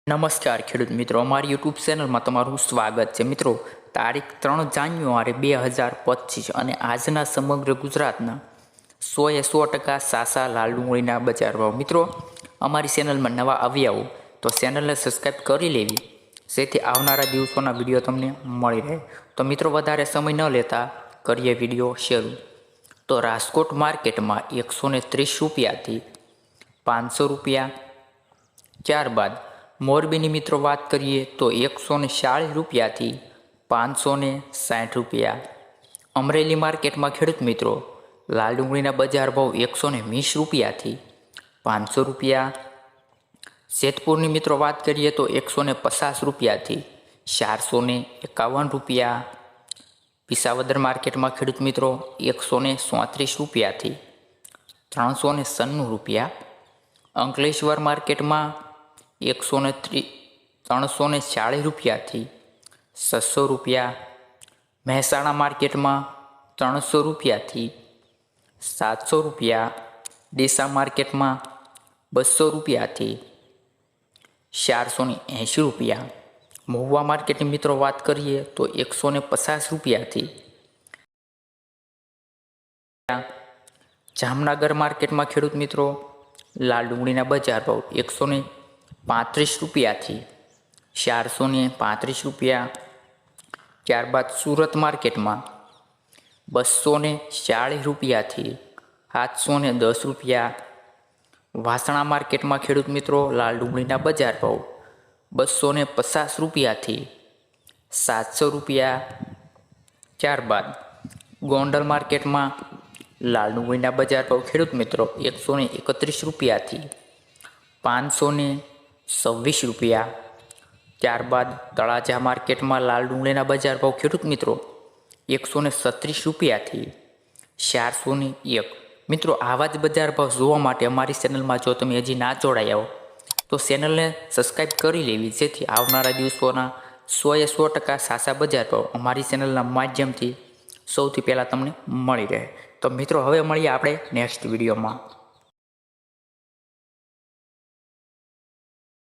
નમસ્કાર ખેડૂત મિત્રો, અમારી યુટ્યુબ ચેનલમાં તમારું સ્વાગત છે. મિત્રો, તારીખ 3 જાન્યુઆરી 2025 અને આજના સમગ્ર ગુજરાતના 100% સાસા લાલ ડુંગળીના બજાર ભાવ. મિત્રો, અમારી ચેનલમાં નવા આવ્યા હો તો ચેનલને સબસ્ક્રાઈબ કરી લેવી, જેથી આવનારા દિવસોના વિડીયો તમને મળી રહે. તો મિત્રો, વધારે સમય ન લેતા કરીએ વિડીયો શરૂ. તો રાજકોટ માર્કેટમાં 130 રૂપિયાથી 500 રૂપિયા. ત્યારબાદ મોરબીની મિત્રો વાત કરીએ તો 140 રૂપિયાથી 560 રૂપિયા. અમરેલી માર્કેટમાં ખેડૂત મિત્રો લાલ ડુંગળીના બજાર ભાવ 120 રૂપિયાથી 500 રૂપિયા. જેતપુરની મિત્રો વાત કરીએ તો 150 રૂપિયાથી 451 રૂપિયા. વિસાવદર માર્કેટમાં ખેડૂત મિત્રો 137 રૂપિયાથી 396 રૂપિયા. અંકલેશ્વર માર્કેટમાં 340 રૂપિયાથી 600 રૂપિયા. મહેસાણા માર્કેટમાં 300 રૂપિયાથી 700 રૂપિયા. ડીસા માર્કેટમાં 200 રૂપિયાથી 480 રૂપિયા. મહુવા માર્કેટની મિત્રો વાત કરીએ તો 150 રૂપિયાથી. જામનગર માર્કેટમાં ખેડૂત મિત્રો લાલ ડુંગળીના બજાર ભાવ 135 રૂપિયાથી 435 રૂપિયા. ત્યારબાદ સુરત માર્કેટમાં 240 રૂપિયાથી 710 રૂપિયા. વાસણા માર્કેટમાં ખેડૂત મિત્રો લાલ ડુંગળીના બજાર ભાવ 250 રૂપિયાથી 700 રૂપિયા. ત્યારબાદ ગોંડલ માર્કેટમાં લાલ ડુંગળીના બજાર ભાવ ખેડૂત મિત્રો 131 રૂપિયાથી 526 રૂપિયા. ત્યારબાદ તળાજા માર્કેટમાં લાલ ડુંગળીના બજાર ભાવ ખેડૂત મિત્રો 136 રૂપિયાથી 401. મિત્રો, આવા જ બજાર ભાવ જોવા માટે અમારી ચેનલમાં જો તમે હજી ના જોડાયા હો તો ચેનલને સબસ્ક્રાઈબ કરી લેવી, જેથી આવનારા દિવસોના 100% સાચા બજાર ભાવ અમારી ચેનલના માધ્યમથી સૌથી પહેલાં તમને મળી રહે. તો મિત્રો, હવે મળીએ આપણે નેક્સ્ટ વિડીયોમાં.